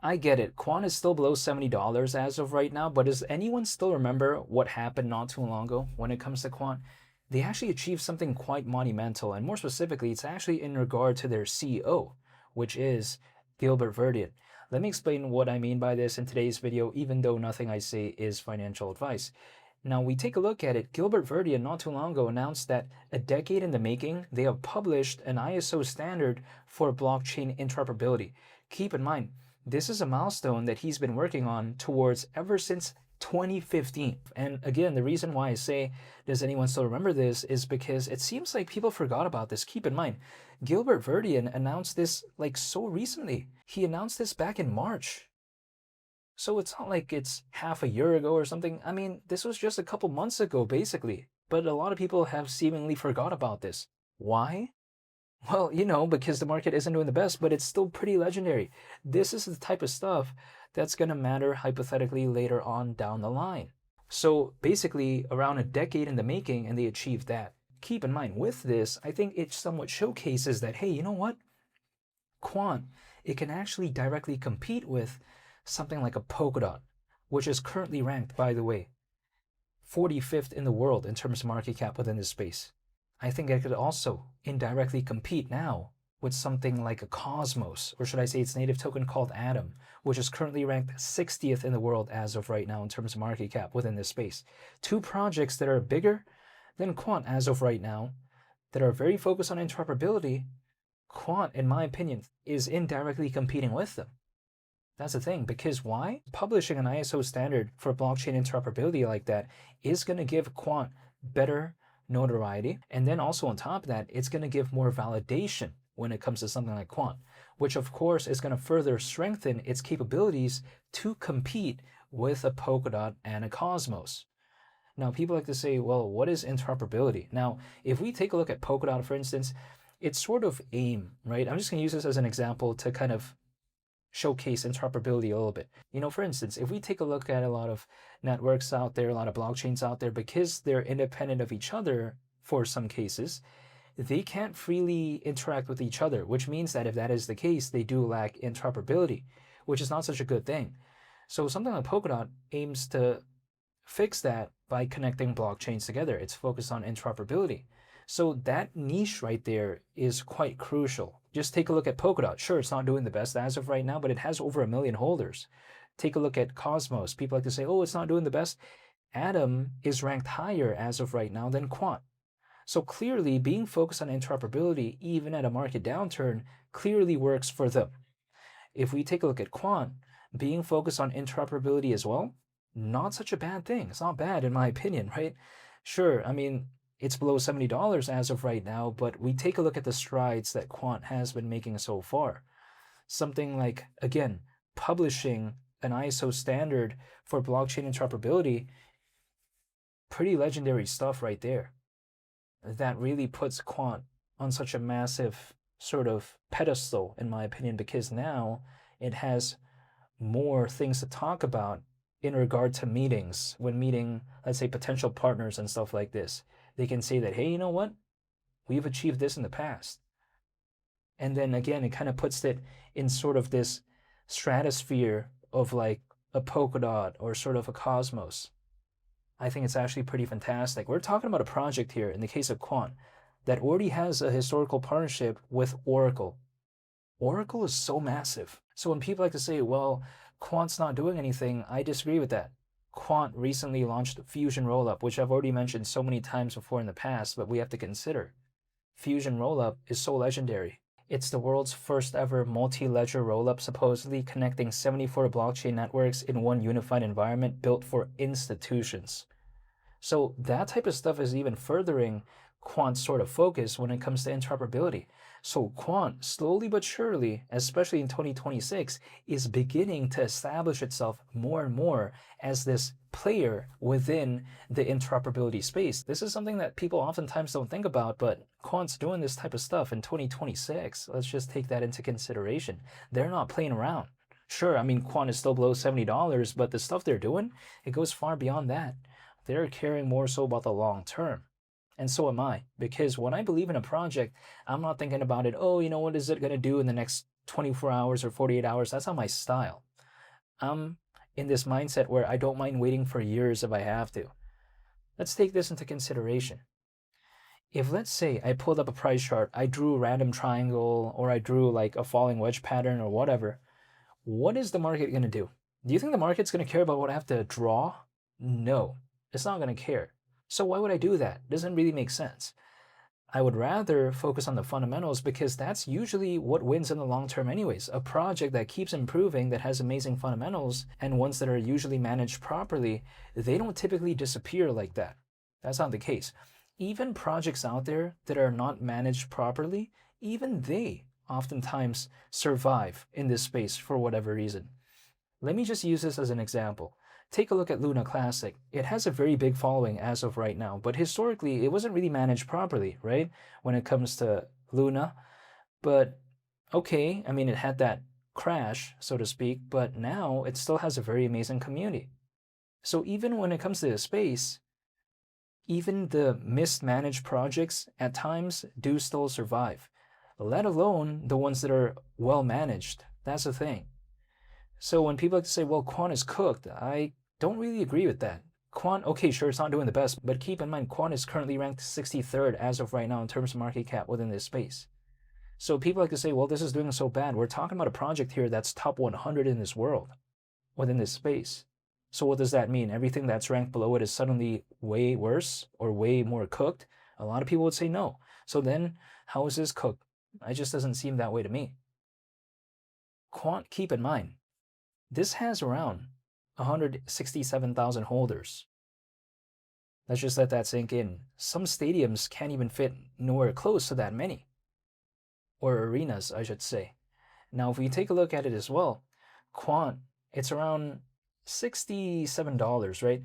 I get it. Quant is still below $70 as of right now, but does anyone still remember what happened not too long ago when it comes to Quant? They actually achieved something quite monumental, and more specifically, it's actually in regard to their CEO, which is Gilbert Verdian. Let me explain what I mean by this in today's video, even though nothing I say is financial advice. Now, we take a look at it. Gilbert Verdian not too long ago announced that a decade in the making, they have published an ISO standard for blockchain interoperability. Keep in mind, this is a milestone that he's been working on towards ever since 2015. And again, the reason why I say, does anyone still remember this, is because it seems like people forgot about this. Keep in mind, Gilbert Verdian announced this like so recently. He announced this back in March. So it's not like it's half a year ago or something. I mean, this was just a couple months ago, basically. But a lot of people have seemingly forgot about this. Why? Well, because the market isn't doing the best, but it's still pretty legendary. This is the type of stuff that's going to matter hypothetically later on down the line. So basically, around a decade in the making, and they achieved that. Keep in mind, with this, I think it somewhat showcases that, hey, you know what? Quant, it can actually directly compete with something like a Polkadot, which is currently ranked, by the way, 45th in the world in terms of market cap within this space. I think it could also indirectly compete now with something like a Cosmos, or should I say its native token called Atom, which is currently ranked 60th in the world as of right now in terms of market cap within this space. Two projects that are bigger than Quant as of right now, that are very focused on interoperability. Quant, in my opinion, is indirectly competing with them. That's the thing, because why? Publishing an ISO standard for blockchain interoperability like that is going to give Quant better notoriety, and then also on top of that, it's going to give more validation when it comes to something like Quant, which of course is going to further strengthen its capabilities to compete with a Polkadot and a Cosmos. Now, people like to say, well, what is interoperability? Now, if we take a look at Polkadot, for instance, it's sort of AIM, right? I'm just going to use this as an example to kind of showcase interoperability a little bit. For instance, if we take a look at a lot of networks out there, a lot of blockchains out there, because they're independent of each other for some cases, they can't freely interact with each other, which means that if that is the case, they do lack interoperability, which is not such a good thing. So something like Polkadot aims to fix that by connecting blockchains together. It's focused on interoperability. So that niche right there is quite crucial. Just take a look at Polkadot. Sure, it's not doing the best as of right now, but it has over 1 million holders. Take a look at Cosmos. People like to say, oh, it's not doing the best. Atom is ranked higher as of right now than Quant. So clearly, being focused on interoperability, even at a market downturn, clearly works for them. If we take a look at Quant, being focused on interoperability as well, not such a bad thing. It's not bad in my opinion, right? Sure, I mean, it's below $70 as of right now, but we take a look at the strides that Quant has been making so far. Something like, again, publishing an ISO standard for blockchain interoperability, pretty legendary stuff right there. That really puts Quant on such a massive sort of pedestal, in my opinion, because now it has more things to talk about in regard to meetings, when meeting, let's say, potential partners and stuff like this. They can say that, hey, you know what? We've achieved this in the past. And then again, it kind of puts it in sort of this stratosphere of like a Polkadot or sort of a Cosmos. I think it's actually pretty fantastic. We're talking about a project here, in the case of Quant, that already has a historical partnership with Oracle. Oracle is so massive. So when people like to say, well, Quant's not doing anything, I disagree with that. Quant recently launched Fusion Rollup, which I've already mentioned so many times before in the past, but we have to consider. Fusion Rollup is so legendary. It's the world's first ever multi-ledger rollup, supposedly connecting 74 blockchain networks in one unified environment built for institutions. So that type of stuff is even furthering Quant's sort of focus when it comes to interoperability. So Quant, slowly but surely, especially in 2026, is beginning to establish itself more and more as this player within the interoperability space. This is something that people oftentimes don't think about, but Quant's doing this type of stuff in 2026. Let's just take that into consideration. They're not playing around. Sure, I mean, Quant is still below $70, but the stuff they're doing, it goes far beyond that. They're caring more so about the long term. And so am I, because when I believe in a project, I'm not thinking about it, oh, what is it going to do in the next 24 hours or 48 hours? That's not my style. I'm in this mindset where I don't mind waiting for years if I have to. Let's take this into consideration. If let's say I pulled up a price chart, I drew a random triangle, or I drew like a falling wedge pattern or whatever, what is the market going to do? Do you think the market's going to care about what I have to draw? No, it's not going to care. So why would I do that? It doesn't really make sense. I would rather focus on the fundamentals because that's usually what wins in the long term anyways. A project that keeps improving, that has amazing fundamentals, and ones that are usually managed properly, they don't typically disappear like that. That's not the case. Even projects out there that are not managed properly, even they oftentimes survive in this space for whatever reason. Let me just use this as an example. Take a look at Luna Classic. It has a very big following as of right now, but historically it wasn't really managed properly, right? When it comes to Luna. But okay, I mean, it had that crash, so to speak, but now it still has a very amazing community. So even when it comes to the space, even the mismanaged projects at times do still survive, let alone the ones that are well managed. That's the thing. So when people like to say, well, Quant is cooked, I don't really agree with that. Quant, okay, sure, it's not doing the best, but keep in mind, Quant is currently ranked 63rd as of right now in terms of market cap within this space. So people like to say, well, this is doing so bad. We're talking about a project here that's top 100 in this world, within this space. So what does that mean? Everything that's ranked below it is suddenly way worse or way more cooked? A lot of people would say no. So then, how is this cooked? It just doesn't seem that way to me. Quant, keep in mind, this has around 167,000 holders. Let's just let that sink in. Some stadiums can't even fit nowhere close to that many. Or arenas, I should say. Now, if we take a look at it as well, Quant, it's around $67, right?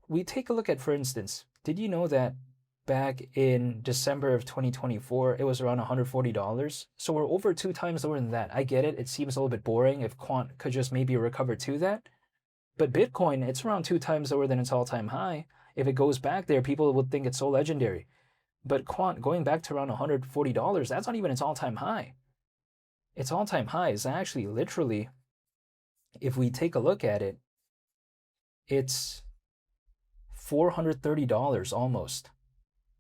We take a look at, for instance, did you know that back in December of 2024, it was around $140? So we're over 2 times lower than that. I get it. It seems a little bit boring if Quant could just maybe recover to that. But Bitcoin, it's around 2 times lower than its all-time high. If it goes back there, people would think it's so legendary. But Quant, going back to around $140, that's not even its all-time high. Its all-time high is actually literally, if we take a look at it, it's $430 almost.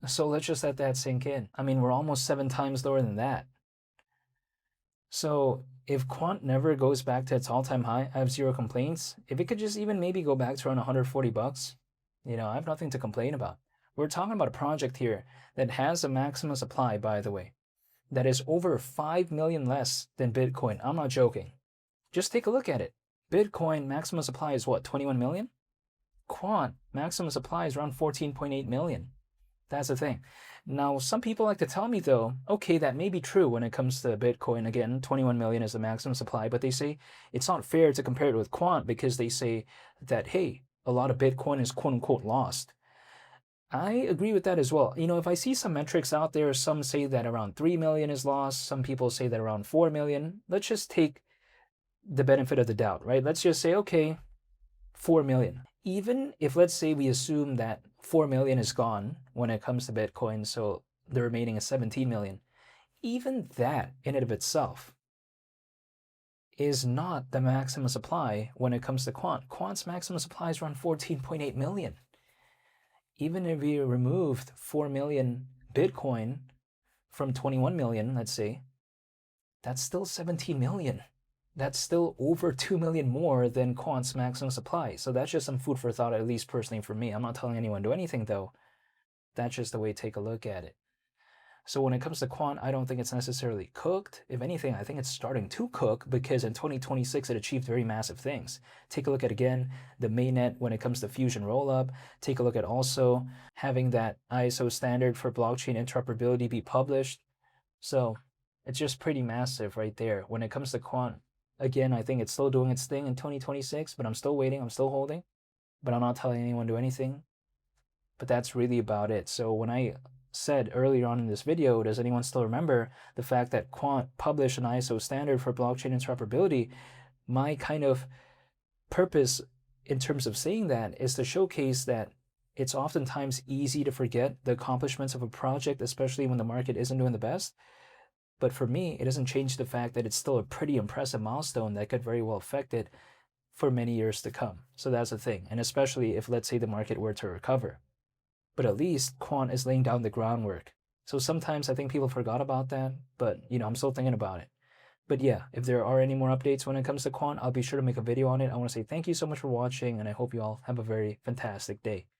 So let's just let that sink in. I mean, we're almost 7 times lower than that. So if Quant never goes back to its all-time high, I have zero complaints. If it could just even maybe go back to around $140, I have nothing to complain about. We're talking about a project here that has a maximum supply, by the way, that is over 5 million less than Bitcoin. I'm not joking. Just take a look at it. Bitcoin maximum supply is what, 21 million? Quant maximum supply is around 14.8 million. That's the thing. Now, some people like to tell me, though, okay, that may be true when it comes to Bitcoin. Again, 21 million is the maximum supply, but they say it's not fair to compare it with Quant because they say that, hey, a lot of Bitcoin is quote-unquote lost. I agree with that as well. If I see some metrics out there, some say that around 3 million is lost. Some people say that around 4 million. Let's just take the benefit of the doubt, right? Let's just say, okay, 4 million. Even if, let's say, we assume that 4 million is gone when it comes to Bitcoin, so the remaining is 17 million, even that in and of itself is not the maximum supply when it comes to Quant. Quant's maximum supply is around 14.8 million. Even if we removed 4 million Bitcoin from 21 million, let's say, that's still 17 million. That's still over 2 million more than Quant's maximum supply. So that's just some food for thought, at least personally for me. I'm not telling anyone to do anything, though. That's just the way to take a look at it. So when it comes to Quant, I don't think it's necessarily cooked. If anything, I think it's starting to cook because in 2026, it achieved very massive things. Take a look at, again, the mainnet when it comes to Fusion Rollup. Take a look at also having that ISO standard for blockchain interoperability be published. So it's just pretty massive right there. When it comes to Quant, again, I think it's still doing its thing in 2026, but I'm still waiting. I'm still holding. But I'm not telling anyone to do anything. But that's really about it. So when I said earlier on in this video, does anyone still remember the fact that Quant published an ISO standard for blockchain interoperability? My kind of purpose in terms of saying that is to showcase that it's oftentimes easy to forget the accomplishments of a project, especially when the market isn't doing the best. But for me, it doesn't change the fact that it's still a pretty impressive milestone that could very well affect it for many years to come. So that's the thing. And especially if, let's say, the market were to recover. But at least Quant is laying down the groundwork. So sometimes I think people forgot about that, but I'm still thinking about it. But yeah, if there are any more updates when it comes to Quant, I'll be sure to make a video on it. I want to say thank you so much for watching, and I hope you all have a very fantastic day.